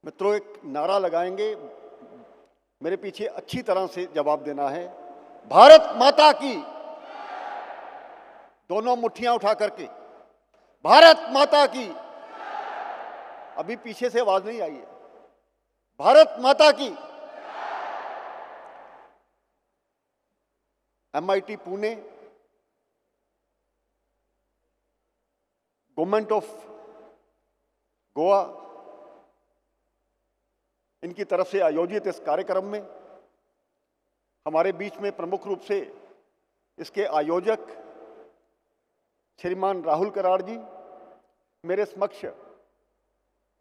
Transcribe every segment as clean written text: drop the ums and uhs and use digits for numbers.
मित्रों, एक नारा लगाएंगे, मेरे पीछे अच्छी तरह से जवाब देना है। भारत माता की, दोनों मुट्ठियां उठा करके, भारत माता की। अभी पीछे से आवाज नहीं आई है। भारत माता की। MIT Pune, government of Goa, इनकी तरफ से आयोजित इस कार्यक्रम में हमारे बीच में प्रमुख रूप से इसके आयोजक श्रीमान राहुल कराड़ जी, मेरे समक्ष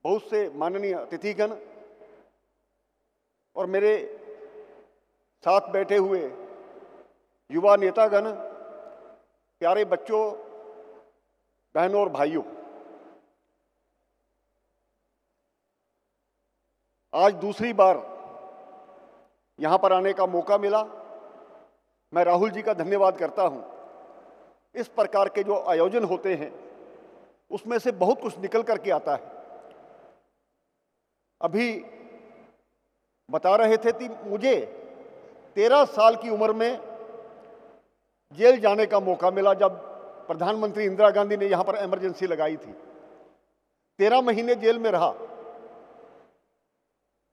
बहुत से माननीय अतिथिगण और मेरे साथ बैठे हुए युवा नेतागण, प्यारे बच्चों, बहनों और भाइयों, आज दूसरी बार यहां पर आने का मौका मिला। मैं राहुल जी का धन्यवाद करता हूं। इस प्रकार के जो आयोजन होते हैं उसमें से बहुत कुछ निकल करके आता है। अभी बता रहे थे कि मुझे 13 साल की उम्र में जेल जाने का मौका मिला जब प्रधानमंत्री इंदिरा गांधी ने यहां पर इमरजेंसी लगाई थी। 13 महीने जेल में रहा।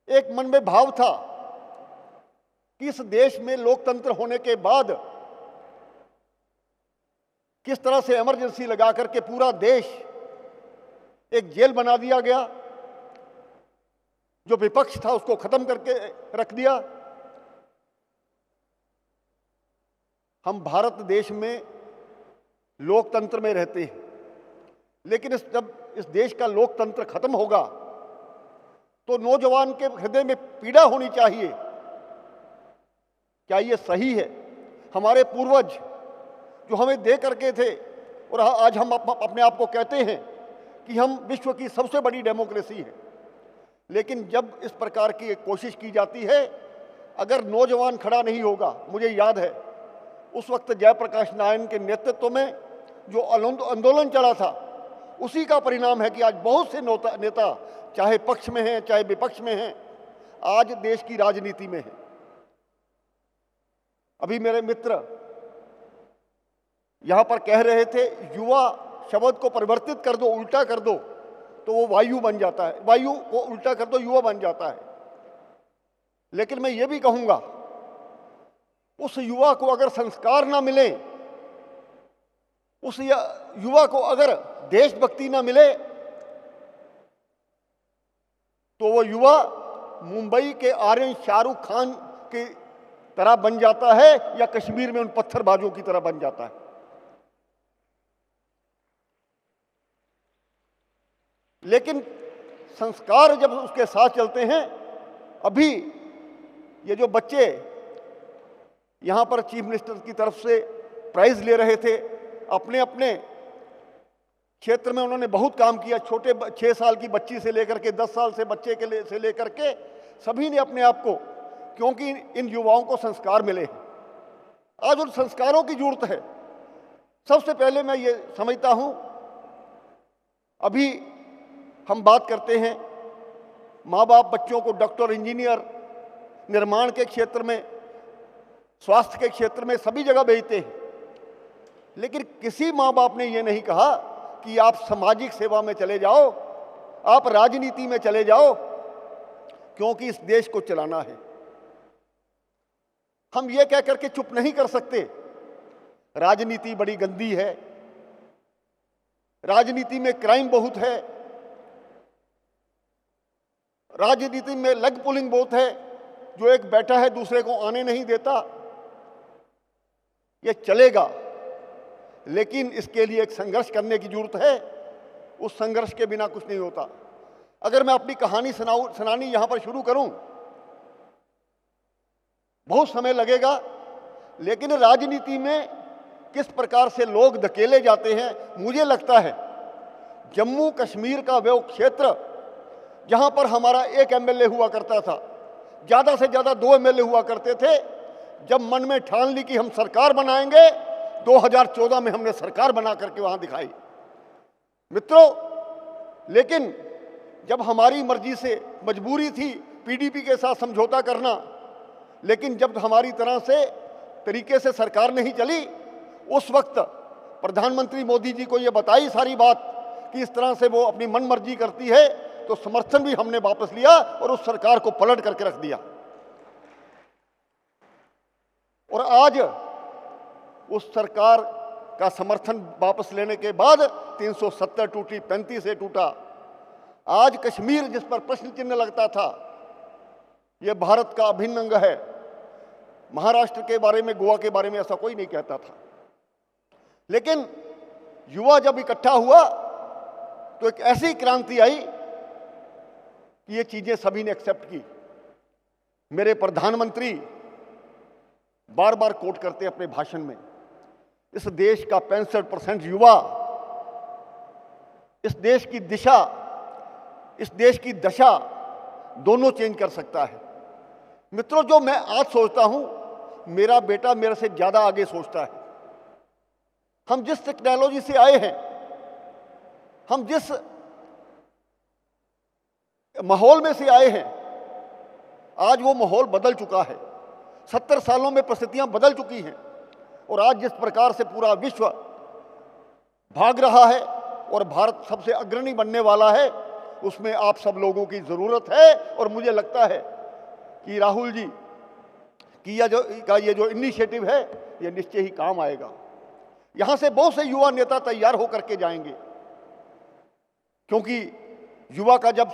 एक मन में भाव था कि इस देश में लोकतंत्र होने के बाद किस तरह से इमरजेंसी लगा करके पूरा देश एक जेल बना दिया गया। जो विपक्ष था उसको खत्म करके रख दिया। हम भारत देश में लोकतंत्र में रहते हैं, लेकिन जब इस देश का लोकतंत्र खत्म होगा तो नौजवान के हृदय में पीड़ा होनी चाहिए। क्या ये सही है? हमारे पूर्वज जो हमें दे करके थे और आज हम अपने आप को कहते हैं कि हम विश्व की सबसे बड़ी डेमोक्रेसी है, लेकिन जब इस प्रकार की एक कोशिश की जाती है, अगर नौजवान खड़ा नहीं होगा, मुझे याद है उस वक्त जयप्रकाश नारायण के नेतृत्व में जो आंदोलन चला था, उसी का परिणाम है कि आज बहुत से नेता चाहे पक्ष में हैं चाहे विपक्ष में हैं, आज देश की राजनीति में हैं। अभी मेरे मित्र यहां पर कह रहे थे युवा शब्द को परिवर्तित कर दो, उल्टा कर दो तो वो वायु बन जाता है, वायु को उल्टा कर दो युवा बन जाता है। लेकिन मैं ये भी कहूंगा, उस युवा को अगर संस्कार ना मिले, उस युवा को अगर देशभक्ति ना मिले, तो वो युवा मुंबई के आर्यन शाहरुख खान की तरह बन जाता है या कश्मीर में उन पत्थरबाजों की तरह बन जाता है। लेकिन संस्कार जब उसके साथ चलते हैं, अभी ये जो बच्चे यहां पर चीफ मिनिस्टर की तरफ से प्राइज ले रहे थे, अपने अपने क्षेत्र में उन्होंने बहुत काम किया। छोटे 6 साल की बच्ची से लेकर के 10 साल से बच्चे के से लेकर के सभी ने अपने आप को, क्योंकि इन युवाओं को संस्कार मिले हैं, आज उन संस्कारों की जरूरत है। सबसे पहले मैं ये समझता हूं, अभी हम बात करते हैं, माँ बाप बच्चों को डॉक्टर, इंजीनियर, निर्माण के क्षेत्र में, स्वास्थ्य के क्षेत्र में सभी जगह भेजते हैं, लेकिन किसी माँ बाप ने यह नहीं कहा कि आप सामाजिक सेवा में चले जाओ, आप राजनीति में चले जाओ, क्योंकि इस देश को चलाना है। हम ये कह करके चुप नहीं कर सकते, राजनीति बड़ी गंदी है, राजनीति में क्राइम बहुत है, राजनीति में लेग पुलिंग बहुत है, जो एक बैठा है दूसरे को आने नहीं देता। ये चलेगा, लेकिन इसके लिए एक संघर्ष करने की जरूरत है। उस संघर्ष के बिना कुछ नहीं होता। अगर मैं अपनी कहानी सुनानी यहां पर शुरू करूं, बहुत समय लगेगा, लेकिन राजनीति में किस प्रकार से लोग धकेले जाते हैं, मुझे लगता है जम्मू कश्मीर का वो क्षेत्र जहां पर हमारा एक MLA हुआ करता था, ज्यादा से ज्यादा 2 MLA हुआ करते थे, जब मन में ठान ली कि हम सरकार बनाएंगे, 2014 में हमने सरकार बना करके वहां दिखाई। मित्रों, लेकिन जब हमारी मर्जी से मजबूरी थी पीडीपी के साथ समझौता करना, लेकिन जब हमारी तरह से तरीके से सरकार नहीं चली, उस वक्त प्रधानमंत्री मोदी जी को यह बताई सारी बात कि इस तरह से वो अपनी मन मर्जी करती है, तो समर्थन भी हमने वापस लिया और उस सरकार को पलट करके रख दिया। और आज उस सरकार का समर्थन वापस लेने के बाद 370 टूटी, 35 से टूटा। आज कश्मीर जिस पर प्रश्न चिन्ह लगता था, यह भारत का अभिन्न अंग है। महाराष्ट्र के बारे में, गोवा के बारे में ऐसा कोई नहीं कहता था। लेकिन युवा जब इकट्ठा हुआ तो एक ऐसी क्रांति आई कि ये चीजें सभी ने एक्सेप्ट की। मेरे प्रधानमंत्री बार बार कोट करते अपने भाषण में, इस देश का 65% युवा इस देश की दिशा, इस देश की दशा दोनों चेंज कर सकता है। मित्रों, जो मैं आज सोचता हूं, मेरा बेटा मेरे से ज्यादा आगे सोचता है। हम जिस टेक्नोलॉजी से आए हैं, हम जिस माहौल में से आए हैं, आज वो माहौल बदल चुका है। 70 सालों में परिस्थितियां बदल चुकी हैं और आज जिस प्रकार से पूरा विश्व भाग रहा है और भारत सबसे अग्रणी बनने वाला है, उसमें आप सब लोगों की जरूरत है। और मुझे लगता है कि राहुल जी की ये जो इनिशिएटिव है, ये निश्चय ही काम आएगा। यहां से बहुत से युवा नेता तैयार होकर के जाएंगे, क्योंकि युवा का जब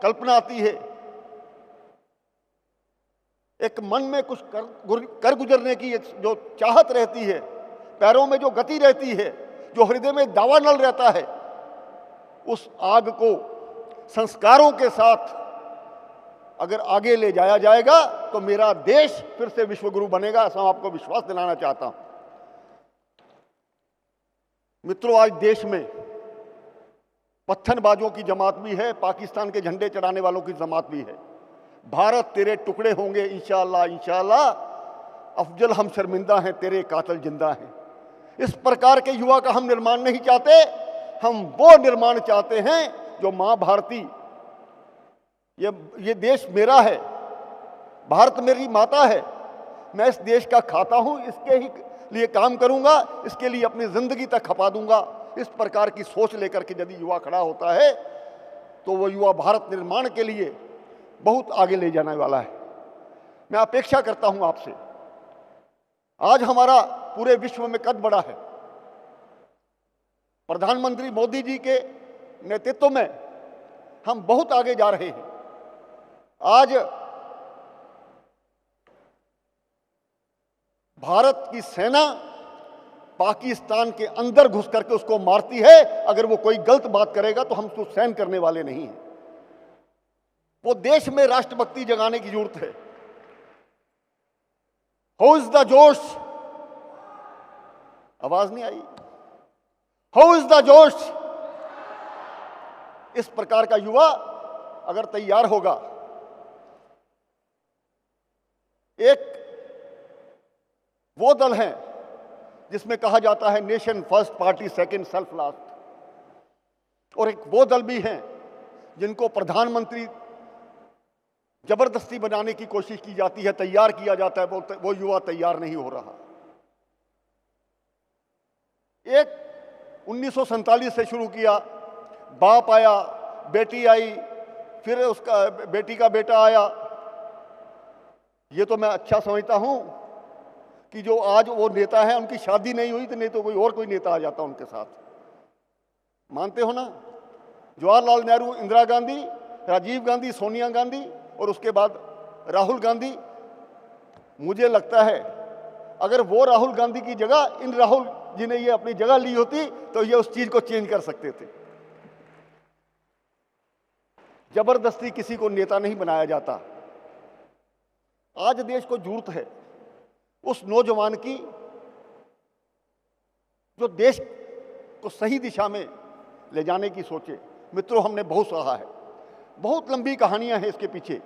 कल्पना आती है, एक मन में कुछ कर गुजरने की जो चाहत रहती है, पैरों में जो गति रहती है, जो हृदय में दावानल रहता है, उस आग को संस्कारों के साथ अगर आगे ले जाया जाएगा तो मेरा देश फिर से विश्वगुरु बनेगा, ऐसा आपको विश्वास दिलाना चाहता हूं। मित्रों, आज देश में पत्थरबाजों की जमात भी है, पाकिस्तान के झंडे चढ़ाने वालों की जमात भी है। भारत तेरे टुकड़े होंगे इंशाअल्लाह इंशाअल्लाह, अफजल हम शर्मिंदा हैं, तेरे कातिल जिंदा हैं। इस प्रकार के युवा का हम निर्माण नहीं चाहते, हम वो निर्माण चाहते हैं जो मां भारती, ये देश मेरा है, भारत मेरी माता है, मैं इस देश का खाता हूं, इसके ही लिए काम करूंगा, इसके लिए अपनी जिंदगी तक खपा दूंगा। इस प्रकार की सोच लेकर के यदि युवा खड़ा होता है तो वो युवा भारत निर्माण के लिए बहुत आगे ले जाने वाला है। मैं अपेक्षा करता हूं आपसे, आज हमारा पूरे विश्व में कद बढ़ा है। प्रधानमंत्री मोदी जी के नेतृत्व में हम बहुत आगे जा रहे हैं। आज भारत की सेना पाकिस्तान के अंदर घुस करके उसको मारती है। अगर वो कोई गलत बात करेगा तो हम उसको सहन करने वाले नहीं हैं। वो देश में राष्ट्रभक्ति जगाने की जरूरत है। हाउ इज द जोश, आवाज नहीं आई, हाउ इज द जोश। इस प्रकार का युवा अगर तैयार होगा, एक वो दल है जिसमें कहा जाता है nation first party second self last, और एक वो दल भी हैं जिनको प्रधानमंत्री जबरदस्ती बनाने की कोशिश की जाती है, तैयार किया जाता है, वो युवा तैयार नहीं हो रहा। एक 1947 से शुरू किया, बाप आया, बेटी आई, फिर उसका बेटी का बेटा आया। ये तो मैं अच्छा समझता हूं कि जो आज वो नेता है उनकी शादी नहीं हुई, तो नहीं तो कोई नेता आ जाता उनके साथ। मानते हो ना, जवाहरलाल नेहरू, इंदिरा गांधी, राजीव गांधी, सोनिया गांधी और उसके बाद राहुल गांधी। मुझे लगता है अगर वो राहुल गांधी की जगह इन राहुल जी ने ये अपनी जगह ली होती तो ये उस चीज को चेंज कर सकते थे। जबरदस्ती किसी को नेता नहीं बनाया जाता। आज देश को जरूरत है उस नौजवान की जो देश को सही दिशा में ले जाने की सोचे। मित्रों, हमने बहुत सहा है, बहुत लंबी कहानियां हैं इसके पीछे।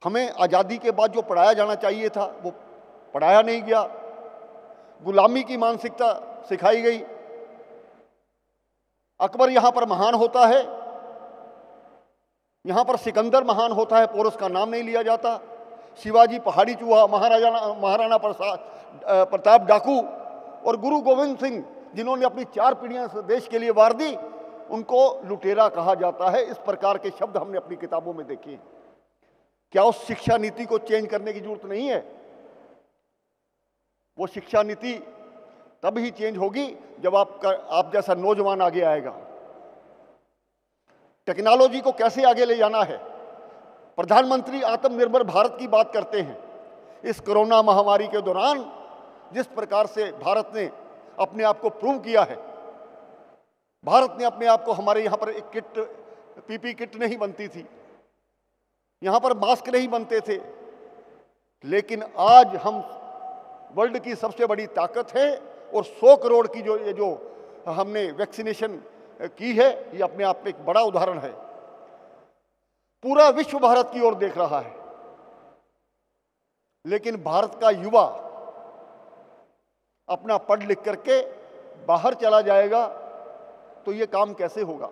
हमें आजादी के बाद जो पढ़ाया जाना चाहिए था वो पढ़ाया नहीं गया। गुलामी की मानसिकता सिखाई गई। अकबर यहां पर महान होता है यहाँ पर सिकंदर महान होता है, पोरस का नाम नहीं लिया जाता। शिवाजी पहाड़ी चूहा, महाराणा प्रताप डाकू और गुरु गोविंद सिंह जिन्होंने अपनी 4 पीढ़ियां देश के लिए वार दी, उनको लुटेरा कहा जाता है। इस प्रकार के शब्द हमने अपनी किताबों में देखे हैं। क्या उस शिक्षा नीति को चेंज करने की जरूरत नहीं है? वो शिक्षा नीति तब ही चेंज होगी जब आप जैसा नौजवान आगे आएगा। टेक्नोलॉजी को कैसे आगे ले जाना है? प्रधानमंत्री आत्मनिर्भर भारत की बात करते हैं। इस कोरोना महामारी के दौरान जिस प्रकार से भारत ने अपने आप को प्रूव किया है, भारत ने अपने आप को, हमारे यहाँ पर एक किट, पीपी किट नहीं बनती थी, यहाँ पर मास्क नहीं बनते थे, लेकिन आज हम वर्ल्ड की सबसे बड़ी ताकत है और 100 करोड़ की जो हमने वैक्सीनेशन की है, ये अपने आप में एक बड़ा उदाहरण है। पूरा विश्व भारत की ओर देख रहा है, लेकिन भारत का युवा अपना पढ़ लिख करके बाहर चला जाएगा तो ये काम कैसे होगा?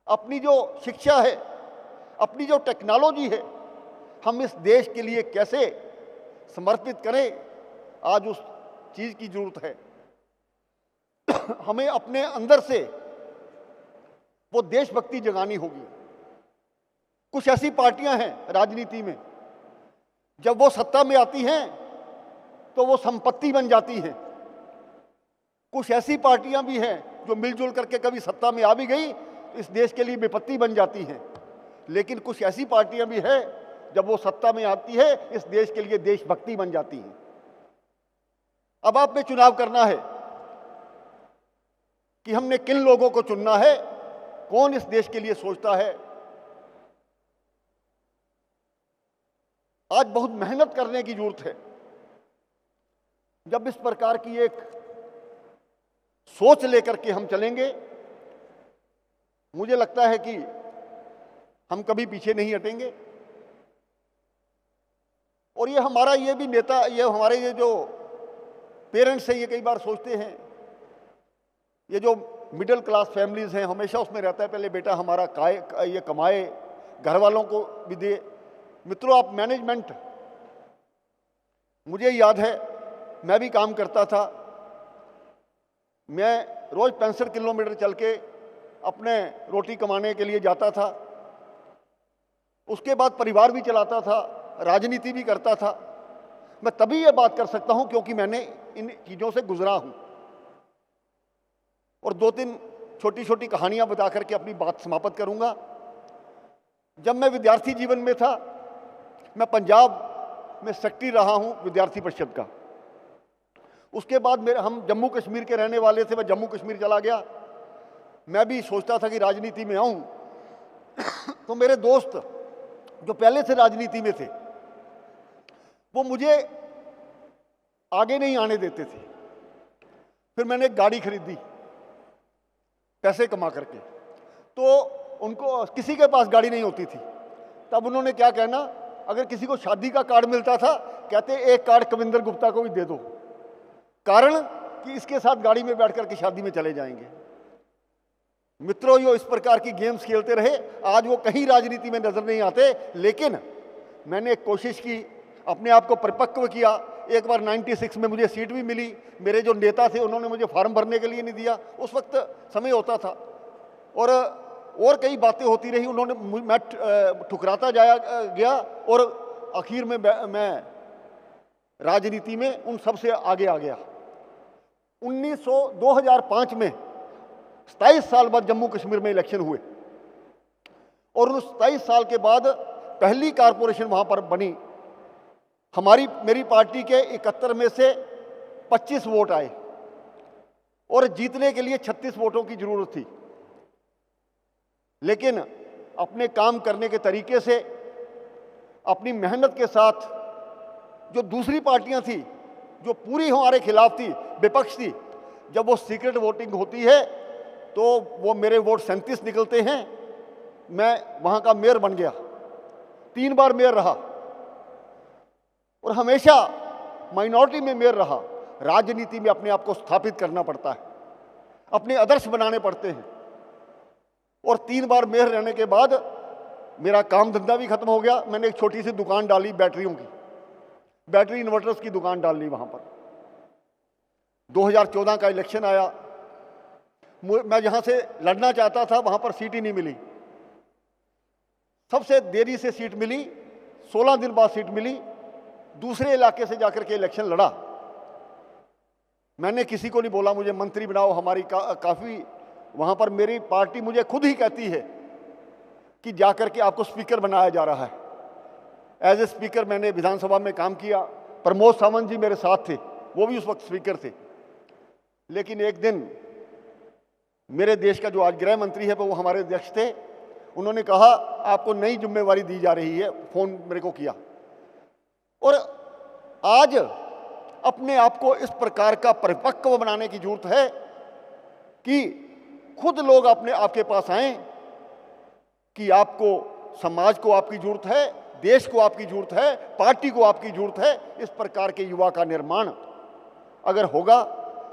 अपनी जो शिक्षा है, अपनी जो टेक्नोलॉजी है, हम इस देश के लिए कैसे समर्पित करें, आज उस चीज की जरूरत है। हमें अपने अंदर से वो देशभक्ति जगानी होगी। कुछ ऐसी पार्टियां हैं राजनीति में, जब वो सत्ता में आती हैं तो वो संपत्ति बन जाती हैं। कुछ ऐसी पार्टियां भी हैं जो मिलजुल करके कभी सत्ता में आ भी गई तो इस देश के लिए विपत्ति बन जाती हैं। लेकिन कुछ ऐसी पार्टियां भी हैं, जब वो सत्ता में आती है इस देश के लिए देशभक्ति बन जाती हैं। अब आप में चुनाव करना है कि हमने किन लोगों को चुनना है, कौन इस देश के लिए सोचता है। आज बहुत मेहनत करने की जरूरत है। जब इस प्रकार की एक सोच लेकर के हम चलेंगे, मुझे लगता है कि हम कभी पीछे नहीं हटेंगे। और ये हमारा ये भी नेता, ये हमारे ये जो पेरेंट्स हैं, ये कई बार सोचते हैं, ये जो मिडिल क्लास फैमिलीज हैं, हमेशा उसमें रहता है पहले बेटा हमारा ये कमाए, घर वालों को भी दे। मित्रों, आप मैनेजमेंट, मुझे याद है मैं भी काम करता था, मैं रोज 65 किलोमीटर चल के अपने रोटी कमाने के लिए जाता था। उसके बाद परिवार भी चलाता था, राजनीति भी करता था। मैं तभी ये बात कर सकता हूं क्योंकि मैंने इन चीजों से गुजरा हूं। और 2-3 छोटी छोटी कहानियां बता करके अपनी बात समाप्त करूंगा। जब मैं विद्यार्थी जीवन में था, मैं पंजाब में सेक्रेटरी रहा हूं विद्यार्थी परिषद का। उसके बाद हम जम्मू कश्मीर के रहने वाले थे, मैं जम्मू कश्मीर चला गया। मैं भी सोचता था कि राजनीति में आऊं। तो मेरे दोस्त जो पहले से राजनीति में थे, वो मुझे आगे नहीं आने देते थे। फिर मैंने एक गाड़ी खरीदी पैसे कमा करके। तो उनको, किसी के पास गाड़ी नहीं होती थी, तब उन्होंने क्या कहना, अगर किसी को शादी का कार्ड मिलता था, कहते एक कार्ड कविंदर गुप्ता को भी दे दो, कारण कि इसके साथ गाड़ी में बैठ करके शादी में चले जाएंगे। मित्रों, यो इस प्रकार की गेम्स खेलते रहे। आज वो कहीं राजनीति में नजर नहीं आते, लेकिन मैंने एक कोशिश की, अपने आप को परिपक्व किया। एक बार 96 में मुझे सीट भी मिली। मेरे जो नेता थे उन्होंने मुझे फॉर्म भरने के लिए नहीं दिया, उस वक्त समय होता था, और कई बातें होती रही। मैं ठुकराता गया और आखिर में मैं राजनीति में उन सबसे आगे आ गया। 2005 में 27 साल बाद जम्मू कश्मीर में इलेक्शन हुए और उन 27 साल के बाद पहली कारपोरेशन वहां पर बनी। मेरी पार्टी के 71 में से 25 वोट आए और जीतने के लिए 36 वोटों की जरूरत थी। लेकिन अपने काम करने के तरीके से, अपनी मेहनत के साथ, जो दूसरी पार्टियां थी जो पूरी हमारे खिलाफ थी, विपक्ष थी, जब वो सीक्रेट वोटिंग होती है तो वो मेरे वोट 37 निकलते हैं। मैं वहां का मेयर बन गया, 3 बार मेयर रहा और हमेशा माइनॉरिटी में मेयर रहा। राजनीति में अपने आप को स्थापित करना पड़ता है, अपने आदर्श बनाने पड़ते हैं। और 3 बार मेयर रहने के बाद मेरा काम धंधा भी खत्म हो गया। मैंने एक छोटी सी दुकान डाली बैटरियों की, बैटरी इन्वर्टर्स की दुकान डाल ली वहां पर। 2014 का इलेक्शन आया, मैं जहां से लड़ना चाहता था वहां पर सीट ही नहीं मिली। सबसे देरी से सीट मिली, 16 दिन बाद सीट मिली। दूसरे इलाके से जाकर के इलेक्शन लड़ा। मैंने किसी को नहीं बोला मुझे मंत्री बनाओ, हमारी काफी वहां पर मेरी पार्टी मुझे खुद ही कहती है कि जाकर के आपको स्पीकर बनाया जा रहा है। एज ए स्पीकर मैंने विधानसभा में काम किया। प्रमोद सावंत जी मेरे साथ थे, वो भी उस वक्त स्पीकर थे। लेकिन एक दिन मेरे देश का जो आज गृह मंत्री है वो हमारे अध्यक्ष थे, उन्होंने कहा आपको नई जिम्मेवारी दी जा रही है, फोन मेरे को किया। और आज अपने आप को इस प्रकार का परिपक्व बनाने की जरूरत है कि खुद लोग अपने आपके पास आए कि आपको, समाज को आपकी जरूरत है, देश को आपकी जरूरत है, पार्टी को आपकी जरूरत है। इस प्रकार के युवा का निर्माण अगर होगा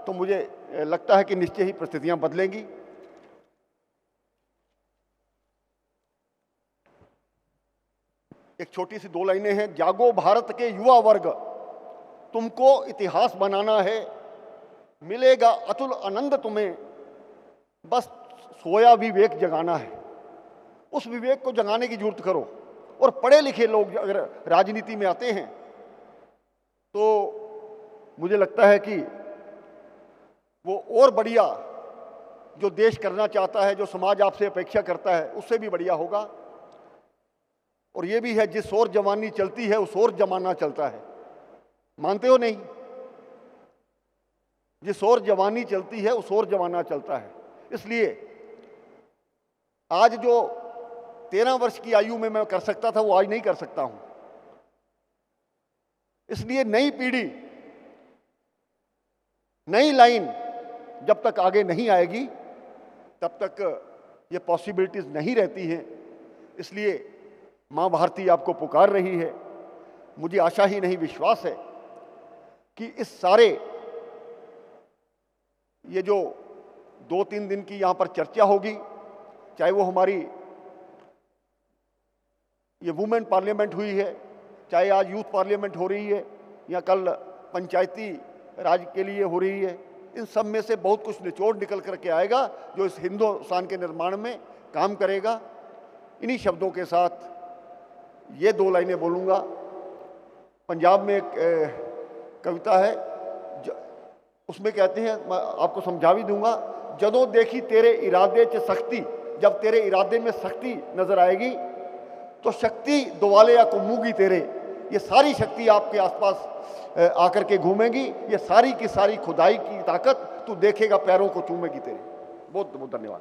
तो मुझे लगता है कि निश्चय ही परिस्थितियां बदलेंगी। एक छोटी सी 2 लाइनें हैं। जागो भारत के युवा वर्ग, तुमको इतिहास बनाना है, मिलेगा अतुल आनंद तुम्हें, बस सोया विवेक जगाना है। उस विवेक को जगाने की जरूरत करो। और पढ़े लिखे लोग अगर राजनीति में आते हैं तो मुझे लगता है कि वो और बढ़िया जो देश करना चाहता है, जो समाज आपसे अपेक्षा करता है, उससे भी बढ़िया होगा। और ये भी है, जिस ओर जवानी चलती है उस ओर जमाना चलता है। मानते हो नहीं? जिस ओर जवानी चलती है उस ओर जमाना चलता है। इसलिए आज जो 13 वर्ष की आयु में मैं कर सकता था वो आज नहीं कर सकता हूं। इसलिए नई पीढ़ी, नई लाइन जब तक आगे नहीं आएगी तब तक ये पॉसिबिलिटीज नहीं रहती हैं। इसलिए मां भारती आपको पुकार रही है। मुझे आशा ही नहीं विश्वास है कि इस सारे ये जो 2-3 दिन की यहां पर चर्चा होगी, चाहे वो हमारी ये वुमेन पार्लियामेंट हुई है, चाहे आज यूथ पार्लियामेंट हो रही है, या कल पंचायती राज के लिए हो रही है, इन सब में से बहुत कुछ निचोड़ निकल करके आएगा जो इस हिंदुस्तान के निर्माण में काम करेगा। इन्हीं शब्दों के साथ ये 2 लाइनें बोलूँगा। पंजाब में एक कविता है, उसमें कहते हैं, मैं आपको समझा भी दूंगा, जदों देखी तेरे इरादे च सख्ती, जब तेरे इरादे में सख्ती नजर आएगी तो शक्ति दुआले या कुमूगी तेरे। ये सारी शक्ति आपके आसपास आकर के घूमेगी। ये सारी की सारी खुदाई की ताकत तू देखेगा पैरों को चूमेगी तेरे। बहुत बहुत धन्यवाद।